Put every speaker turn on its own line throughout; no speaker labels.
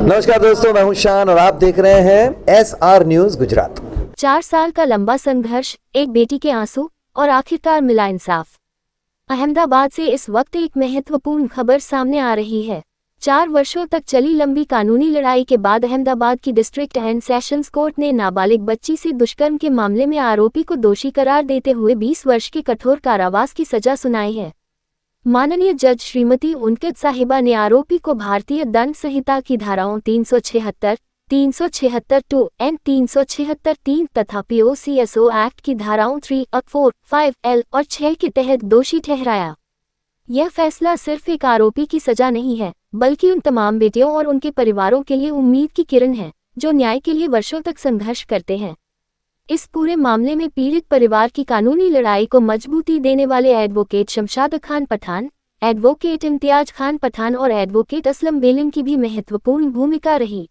नमस्कार दोस्तों, मैं हूं शान और आप देख रहे हैं SR न्यूज गुजरात।
4 साल का लंबा संघर्ष, एक बेटी के आंसू और आखिरकार मिला इंसाफ। अहमदाबाद से इस वक्त एक महत्वपूर्ण खबर सामने आ रही है। 4 वर्षों तक चली लंबी कानूनी लड़ाई के बाद अहमदाबाद की डिस्ट्रिक्ट एंड सेशंस कोर्ट ने नाबालिग बच्ची से दुष्कर्म के मामले में आरोपी को दोषी करार देते हुए 20 वर्ष के कठोर कारावास की सजा सुनाई है। माननीय जज श्रीमती उनकित साहिबा ने आरोपी को भारतीय दंड संहिता की धाराओं 376, 376(2) एंड 376(3) तथा POCSO एक्ट की धाराओं 3, 4, 5L और 6 के तहत दोषी ठहराया। यह फैसला सिर्फ एक आरोपी की सजा नहीं है, बल्कि उन तमाम बेटियों और उनके परिवारों के लिए उम्मीद की किरण है, जो न्याय के लिए वर्षों तक संघर्ष करते हैं। इस पूरे मामले में पीड़ित परिवार की कानूनी लड़ाई को मजबूती देने वाले एडवोकेट शमशाद खान पठान, एडवोकेट इम्तियाज खान पठान और एडवोकेट असलम बेलिम की भी महत्वपूर्ण भूमिका रही।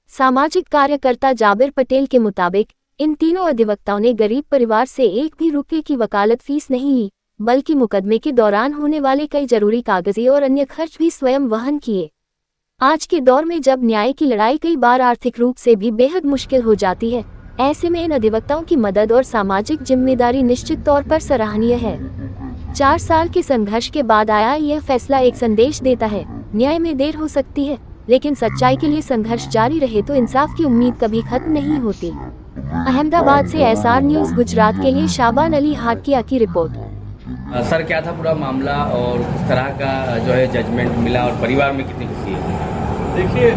सामाजिक कार्यकर्ता जाबिर पटेल के मुताबिक इन तीनों अधिवक्ताओं ने गरीब परिवार से एक भी रुपये की वकालत फीस नहीं ली, बल्कि मुकदमे के दौरान होने वाले कई जरूरी कागजी और अन्य खर्च भी स्वयं वहन किए। आज के दौर में जब न्याय की लड़ाई कई बार आर्थिक रूप से भी बेहद मुश्किल हो जाती है, ऐसे में इन अधिवक्ताओं की मदद और सामाजिक जिम्मेदारी निश्चित तौर पर सराहनीय है। 4 साल के संघर्ष के बाद आया यह फैसला एक संदेश देता है, न्याय में देर हो सकती है, लेकिन सच्चाई के लिए संघर्ष जारी रहे तो इंसाफ की उम्मीद कभी खत्म नहीं होती। अहमदाबाद से SR न्यूज गुजरात के लिए शाबान अली हाटकिया की रिपोर्ट।
सर, क्या था पूरा मामला और किस तरह का जो है जजमेंट मिला और परिवार में कितनी खुशी है?
देखिए,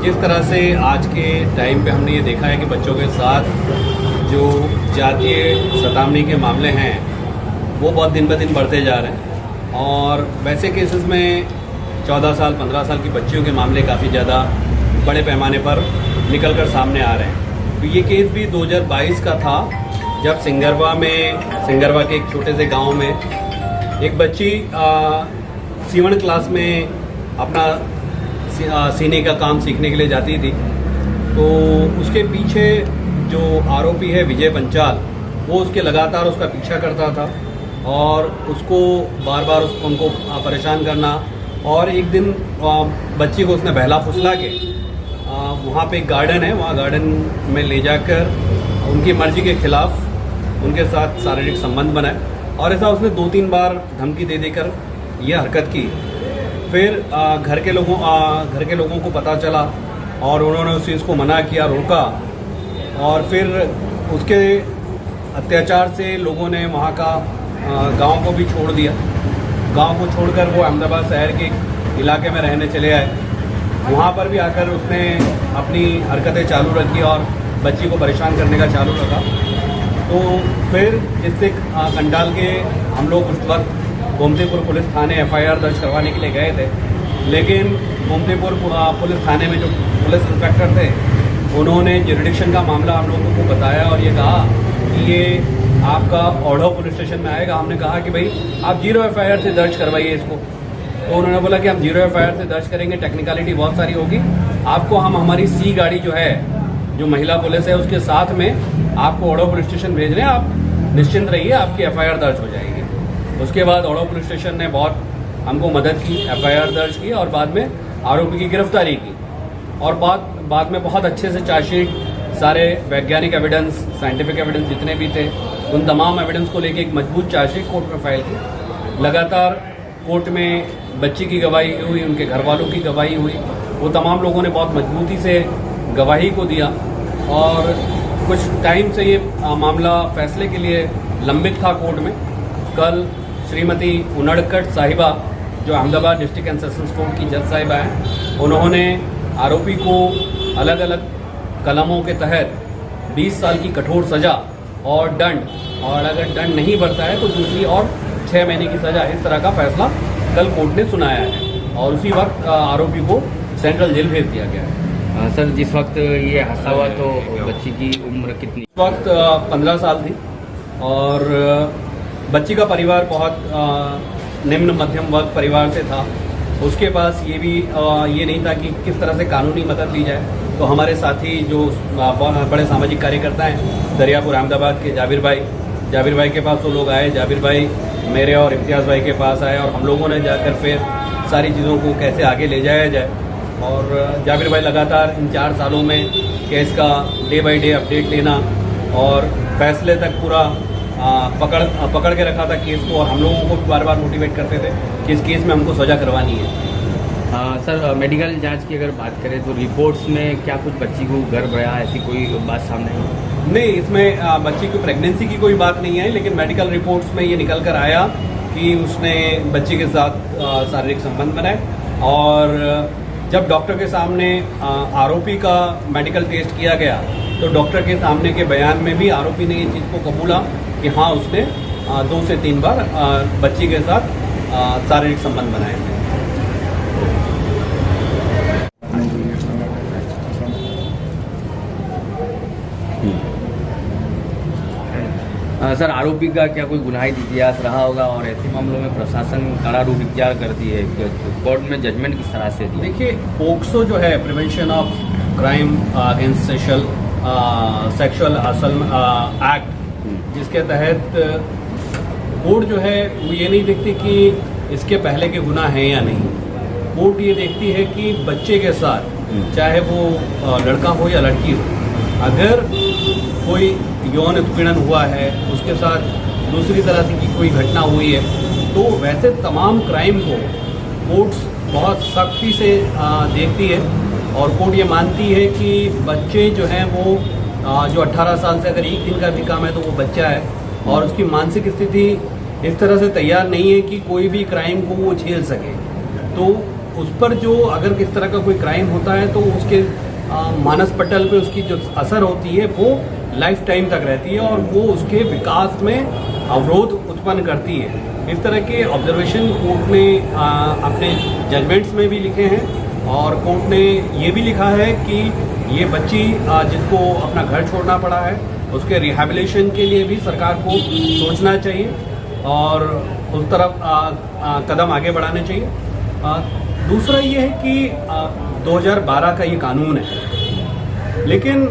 जिस तरह से आज के टाइम पे हमने ये देखा है कि बच्चों के साथ जो जातीय सतामनी के मामले हैं वो बहुत दिन ब दिन बढ़ते जा रहे हैं, और वैसे केसेस में 14 साल 15 साल की बच्चियों के मामले काफ़ी ज़्यादा बड़े पैमाने पर निकल कर सामने आ रहे हैं। तो ये केस भी 2022 का था, जब सिंगरवा के एक छोटे से गांव में एक बच्ची सीवन क्लास में अपना सीने का काम सीखने के लिए जाती थी। तो उसके पीछे जो आरोपी है विजय पंचाल, वो उसके लगातार उसका पीछा करता था और उसको बार बार उनको परेशान करना। और एक दिन बच्ची को उसने बहला फुसला के वहाँ पे एक गार्डन है, वहाँ गार्डन में ले जाकर उनकी मर्जी के खिलाफ उनके साथ शारीरिक संबंध बनाए, और ऐसा उसने 2-3 बार धमकी दे देकर यह हरकत की। फिर घर के लोगों को पता चला और उन्होंने उस चीज़ को मना किया, रोका, और फिर उसके अत्याचार से लोगों ने वहाँ का गांव को भी छोड़ दिया। गांव को छोड़कर वो अहमदाबाद शहर के इलाके में रहने चले आए। वहाँ पर भी आकर उसने अपनी हरकतें चालू रखी और बच्ची को परेशान करने का चालू रखा। तो फिर इससे कंडाल के हम लोग उस वक्त गोमतीपुर पुलिस थाने FIR दर्ज करवाने के लिए गए थे, लेकिन गोमतीपुर पुलिस थाने में जो पुलिस इंस्पेक्टर थे, उन्होंने जुरिडिक्शन का मामला हम लोगों को बताया और ये कहा कि ये आपका ओढ़ो पुलिस स्टेशन में आएगा। हमने कहा कि भाई आप 0 FIR से दर्ज करवाइए इसको। तो उन्होंने बोला कि हम 0 FIR से दर्ज करेंगे, टेक्निकलिटी बहुत सारी होगी, आपको हम हमारी C गाड़ी जो है, जो महिला पुलिस है, उसके साथ में आपको ओढ़ो पुलिस स्टेशन भेज रहे हैं, आप निश्चिंत रहिए, आपकी FIR दर्ज हो जाएगी। उसके बाद ओढ़ो पुलिस स्टेशन ने बहुत हमको मदद की, FIR दर्ज की और बाद में आरोपी की गिरफ्तारी की। और बाद में बहुत अच्छे से चार्जशीट, सारे वैज्ञानिक एविडेंस, साइंटिफिक एविडेंस जितने भी थे, उन तमाम एविडेंस को लेके एक मजबूत चार्जशीट कोर्ट में फाइल की। लगातार कोर्ट में बच्ची की गवाही हुई, उनके घर वालों की गवाही हुई, वो तमाम लोगों ने बहुत मजबूती से गवाही को दिया। और कुछ टाइम से ये मामला फैसले के लिए लंबित था कोर्ट में। कल श्रीमती उनड़कट साहिबा, जो Ahmedabad district and sessions court की जज साहिबा हैं, उन्होंने आरोपी को अलग अलग कलमों के तहत 20 साल की कठोर सजा और दंड, और अगर दंड नहीं बढ़ता है तो दूसरी और 6 महीने की सजा, इस तरह का फैसला कल कोर्ट ने सुनाया है। और उसी वक्त आरोपी को सेंट्रल जेल भेज दिया गया है।
सर, जिस वक्त ये हादसा हुआ तो बच्ची की उम्र कितनी?
इस वक्त 15 साल थी, और बच्ची का परिवार बहुत निम्न मध्यम वर्ग परिवार से था। उसके पास ये नहीं था कि किस तरह से कानूनी मदद ली जाए। तो हमारे साथी जो बड़े सामाजिक कार्यकर्ता हैं दरियापुर अहमदाबाद के जाबिर भाई के पास वो लोग आए। जाबिर भाई मेरे और इम्तियाज़ भाई के पास आए और हम लोगों ने जाकर फिर सारी चीज़ों को कैसे आगे ले जाया जाए और जाबिर भाई लगातार इन 4 सालों में केस का डे बाय डे अपडेट लेना और फैसले तक पूरा पकड़ के रखा था केस को, और हम लोगों को बार बार मोटिवेट करते थे कि इस केस में हमको सज़ा करवानी है।
सर, मेडिकल जांच की अगर बात करें तो रिपोर्ट्स में क्या कुछ बच्ची को गर्भ रहा, ऐसी कोई बात सामने आई?
नहीं, इसमें बच्ची की प्रेगनेंसी की कोई बात नहीं है, लेकिन मेडिकल रिपोर्ट्स में ये निकल कर आया कि उसने बच्ची के साथ शारीरिक संबंध बनाए, और जब डॉक्टर के सामने आरोपी का मेडिकल टेस्ट किया गया तो डॉक्टर के सामने के बयान में भी आरोपी ने ये चीज़ को कबूला कि हाँ, उसने 2 से 3 बार बच्ची के साथ शारीरिक संबंध बनाए थे।
सर, आरोपी का क्या कोई गुनाही इतिहास रहा होगा, और ऐसे मामलों में प्रशासन कड़ा रूप इख्तियार करती है, कोर्ट में जजमेंट किस तरह से दी?
देखिए, पोक्सो जो है, prevention of crime against sexual assault act, जिसके तहत कोर्ट जो है वो ये नहीं देखती कि इसके पहले के गुनाह हैं या नहीं। कोर्ट ये देखती है कि बच्चे के साथ, चाहे वो लड़का हो या लड़की हो, अगर कोई यौन उत्पीड़न हुआ है, उसके साथ दूसरी तरह से की कोई घटना हुई है, तो वैसे तमाम क्राइम को कोर्ट्स बहुत सख्ती से देखती है, और कोर्ट ये मानती है कि बच्चे जो हैं वो जो 18 साल से अगर 1 दिन का भी काम है तो वो बच्चा है, और उसकी मानसिक स्थिति इस तरह से तैयार नहीं है कि कोई भी क्राइम को वो झेल सके। तो उस पर जो अगर किस तरह का कोई क्राइम होता है तो उसके मानस पटल पे उसकी जो असर होती है वो लाइफ टाइम तक रहती है, और वो उसके विकास में अवरोध उत्पन्न करती है। इस तरह के ऑब्जर्वेशन कोर्ट ने अपने जजमेंट्स में भी लिखे हैं, और कोर्ट ने ये भी लिखा है कि ये बच्ची जिसको अपना घर छोड़ना पड़ा है, उसके रिहैबिलिटेशन के लिए भी सरकार को सोचना चाहिए और उस तरफ कदम आगे बढ़ाने चाहिए। दूसरा ये है कि 2012 का ये कानून है, लेकिन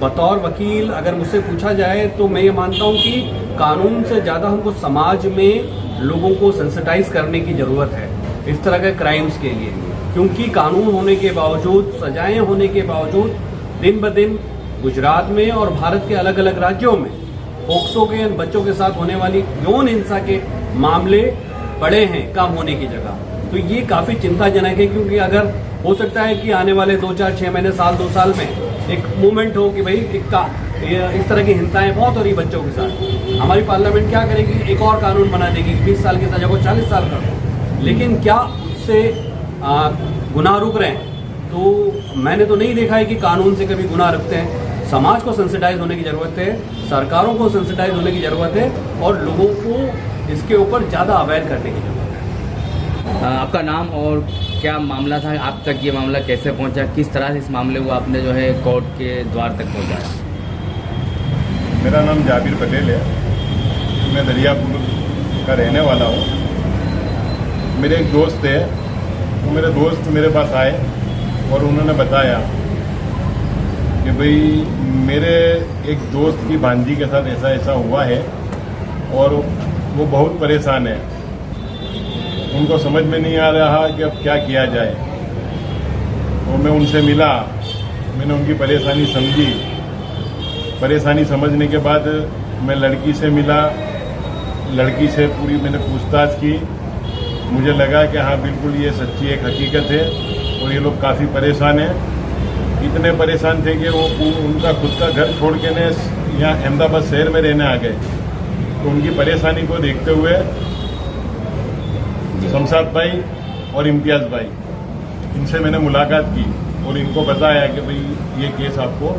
बतौर वकील अगर मुझसे पूछा जाए तो मैं ये मानता हूँ कि कानून से ज़्यादा हमको समाज में लोगों को सेंसिटाइज करने की ज़रूरत है इस तरह के क्राइम्स के लिए, क्योंकि कानून होने के बावजूद, सजाएं होने के बावजूद दिन ब दिन गुजरात में और भारत के अलग अलग राज्यों में पोक्सो के बच्चों के साथ होने वाली यौन हिंसा के मामले बढ़े हैं कम होने की जगह। तो ये काफ़ी चिंताजनक है, क्योंकि अगर हो सकता है कि आने वाले 2, 4, 6 महीने, साल, 2 साल में एक मूवमेंट हो कि भाई इस तरह की हिंसाएं बहुत हो रही बच्चों के साथ, हमारी पार्लियामेंट क्या करेगी, एक और कानून बना देगी 20 साल की सजा को 40 साल कर दो। लेकिन क्या उससे गुनाह रुक रहे हैं? तो मैंने तो नहीं देखा है कि कानून से कभी गुनाह रुकते हैं। समाज को सेंसिटाइज होने की ज़रूरत है, सरकारों को सेंसिटाइज होने की ज़रूरत है, और लोगों को इसके ऊपर ज़्यादा अवेयर करने की ज़रूरत है।
आपका नाम और क्या मामला था, आप तक ये मामला कैसे पहुंचा, किस तरह से इस मामले को आपने जो है कोर्ट के द्वार तक पहुंचाया?
मेरा नाम जाबिर पटेल है, मैं दरियापुर का रहने वाला हूँ। मेरे एक दोस्त है, तो मेरे दोस्त मेरे पास आए और उन्होंने बताया कि भाई मेरे एक दोस्त की भांजी के साथ ऐसा ऐसा हुआ है और वो बहुत परेशान है, उनको समझ में नहीं आ रहा कि अब क्या किया जाए। तो मैं उनसे मिला, मैंने उनकी परेशानी समझी। परेशानी समझने के बाद मैं लड़की से मिला, लड़की से पूरी मैंने पूछताछ की। मुझे लगा कि हाँ बिल्कुल ये सच्ची एक हकीकत है और ये लोग काफ़ी परेशान हैं। इतने परेशान थे कि वो उनका खुद का घर छोड़ के ने यहाँ अहमदाबाद शहर में रहने आ गए। तो उनकी परेशानी को देखते हुए शमशाद भाई और इम्तियाज़ भाई, इनसे मैंने मुलाकात की और इनको बताया कि भाई ये केस आपको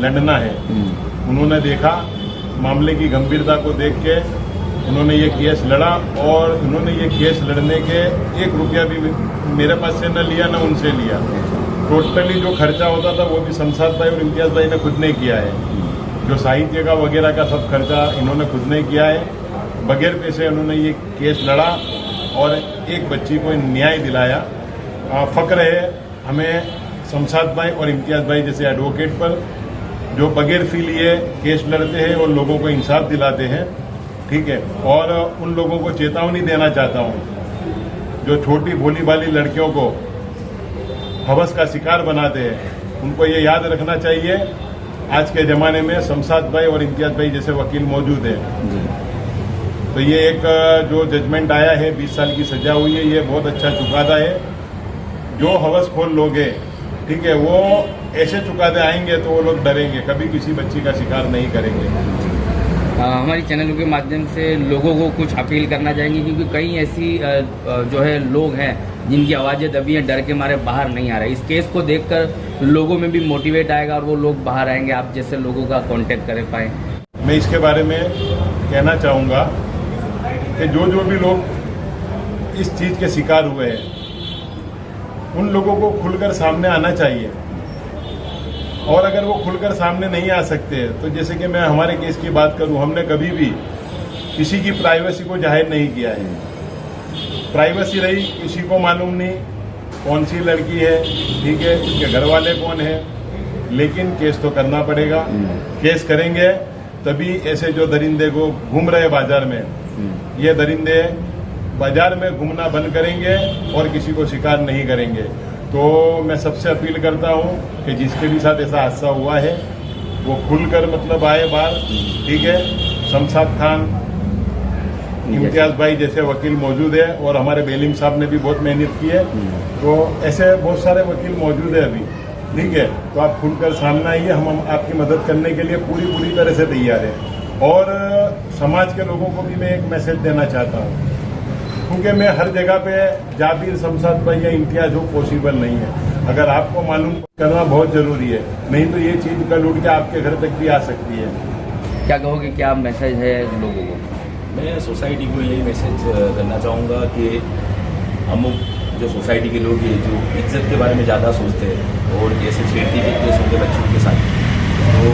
लड़ना है। उन्होंने देखा, मामले की गंभीरता को देख के उन्होंने ये केस लड़ा, और उन्होंने ये केस लड़ने के 1 रुपया भी मेरे पास से न लिया न उनसे लिया। टोटली जो खर्चा होता था वो भी शमशाद भाई और इम्तियाज़ भाई ने खुद ने किया है। जो साहित्य का वगैरह का सब खर्चा इन्होंने खुद ने किया है। बगैर पैसे उन्होंने ये केस लड़ा और एक बच्ची को न्याय दिलाया। फ़ख्र है हमें शमशाद भाई और इम्तियाज़ भाई जैसे एडवोकेट पर, जो बगैर फी लिए केस लड़ते हैं और लोगों को इंसाफ दिलाते हैं। ठीक है, और उन लोगों को चेतावनी देना चाहता हूँ जो छोटी भोली भाली लड़कियों को हवस का शिकार बनाते हैं, उनको ये याद रखना चाहिए आज के ज़माने में शमशाद भाई और इम्तियाज भाई जैसे वकील मौजूद हैं। तो ये एक जो जजमेंट आया है 20 साल की सजा हुई है, ये बहुत अच्छा चुकादा है। जो हवस खोल लोगे, ठीक है, वो ऐसे चुकादे आएंगे तो वो लोग डरेंगे, कभी किसी बच्ची का शिकार नहीं करेंगे।
हमारी चैनलों के माध्यम से लोगों को कुछ अपील करना चाहेंगे, क्योंकि कई ऐसी जो है लोग हैं जिनकी आवाज़ें दबी हैं, डर के मारे बाहर नहीं आ रहे। इस केस को देखकर लोगों में भी मोटिवेट आएगा और वो लोग बाहर आएंगे, आप जैसे लोगों का कांटेक्ट कर पाएँ।
मैं इसके बारे में कहना चाहूँगा कि जो भी लोग इस चीज़ के शिकार हुए हैं, उन लोगों को खुलकर सामने आना चाहिए। और अगर वो खुलकर सामने नहीं आ सकते, तो जैसे कि मैं हमारे केस की बात करूं, हमने कभी भी किसी की प्राइवेसी को जाहिर नहीं किया है। प्राइवेसी रही, किसी को मालूम नहीं कौन सी लड़की है, ठीक है, उसके घर वाले कौन है, लेकिन केस तो करना पड़ेगा। केस करेंगे तभी ऐसे जो दरिंदे को घूम रहे बाजार में, ये दरिंदे बाजार में घूमना बंद करेंगे और किसी को शिकार नहीं करेंगे। तो मैं सबसे अपील करता हूँ कि जिसके भी साथ ऐसा हादसा हुआ है वो खुलकर मतलब आए बाहर, ठीक है। शमशाद खान, इम्तियाज भाई जैसे वकील मौजूद है और हमारे बेलिम साहब ने भी बहुत मेहनत की है, तो ऐसे बहुत सारे वकील मौजूद है अभी, ठीक है। तो आप खुलकर सामने आइए, हम आपकी मदद करने के लिए पूरी तरह से तैयार हैं। और समाज के लोगों को भी मैं एक मैसेज देना चाहता हूँ, क्योंकि मैं हर जगह पे जाबिर, शमशाद भाई या इम्तियाज हो पॉसिबल नहीं है। अगर आपको मालूम करना बहुत ज़रूरी है, नहीं तो ये चीज़ कल उठ के आपके घर तक भी आ सकती है।
क्या कहोगे, क्या मैसेज है लोगों को?
मैं सोसाइटी को यही मैसेज करना चाहूँगा कि हम जो सोसाइटी के लोग हैं जो इज्जत के बारे में ज़्यादा सोचते हैं और जैसे छेड़ती के केस होते बच्चों के साथ, तो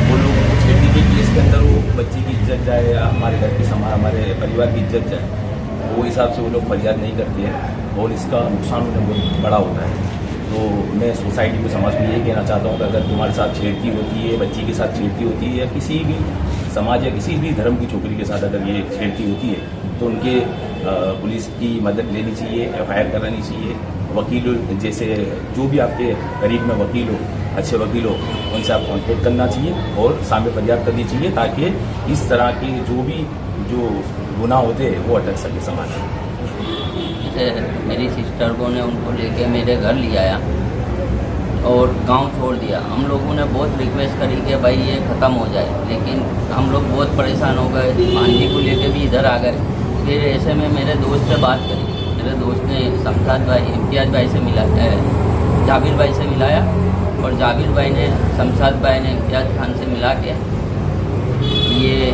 वो लोग छेड़ती के केस के अंदर वो बच्ची की इज्जत जाए या हमारे घर की हमारे परिवार की इज्जत जाए, वो हिसाब से वो लोग फरियाद नहीं करते हैं और इसका नुकसान उन्हें बहुत बड़ा होता है। तो मैं सोसाइटी को, समाज को यही कहना चाहता हूँ कि अगर तुम्हारे साथ छेड़ती होती है, बच्ची के साथ छेड़ती होती है, या किसी भी समाज या किसी भी धर्म की छोकरी के साथ अगर ये छेड़ती होती है, तो उनके पुलिस की मदद लेनी चाहिए, FIR करानी चाहिए। वकील जैसे जो भी आपके करीब में वकील हो, अच्छे वकील हो, उनसे आप कॉन्टेक्ट करना चाहिए और सामने फरियाद करनी चाहिए, ताकि इस तरह के जो गुनाह होते हैं वो अटक सके समाज में।
जैसे मेरी सिस्टर को ने उनको लेके मेरे घर ले आया और गांव छोड़ दिया। हम लोगों ने बहुत रिक्वेस्ट करी कि भाई ये ख़त्म हो जाए, लेकिन हम लोग बहुत परेशान हो गए, भांजी को लेके भी इधर आ गए। फिर ऐसे में मेरे दोस्त से बात करी, मेरे दोस्त ने शमशाद भाई, इम्तियाज भाई से जाबिर भाई से मिलाया और जाबिर भाई ने शमशाद भाई ने इम्तियाज खान से मिला के ये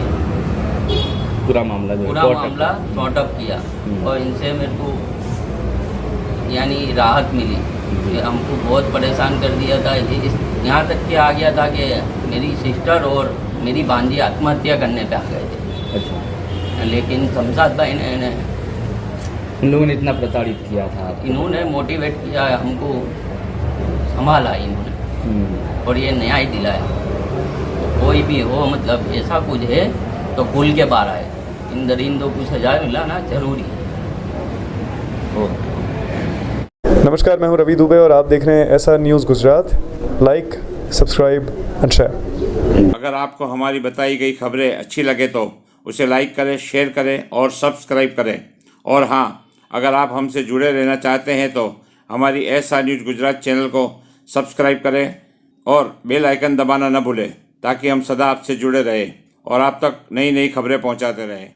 पूरा मामला
सॉर्ट अप किया और इनसे मेरे को यानी राहत मिली। कि हमको बहुत परेशान कर दिया था, यहाँ तक कि आ गया था कि मेरी सिस्टर और मेरी भांजी आत्महत्या करने पे आ गए थे।
अच्छा।
लेकिन शमशाद भाई ने
उन लोगों ने इतना प्रताड़ित किया था,
इन्होंने मोटिवेट किया, हमको संभाला इन्होंने और ये न्याय दिलाया। तो कोई भी हो, मतलब ऐसा कुछ है तो खुल के बाहर आए, इन दरिंदों को सजा मिलाना जरूरी है।
नमस्कार, मैं हूं रवि दुबे और आप देख रहे हैं SR news Gujarat. Like, subscribe and share.
अगर आपको हमारी बताई गई खबरें अच्छी लगे तो उसे लाइक करें, शेयर करें और सब्सक्राइब करें। और हाँ, अगर आप हमसे जुड़े रहना चाहते हैं तो हमारी SR न्यूज़ गुजरात चैनल को सब्सक्राइब करें और बेल आइकन दबाना न भूलें, ताकि हम सदा आपसे जुड़े रहें और आप तक नई खबरें पहुंचाते रहें।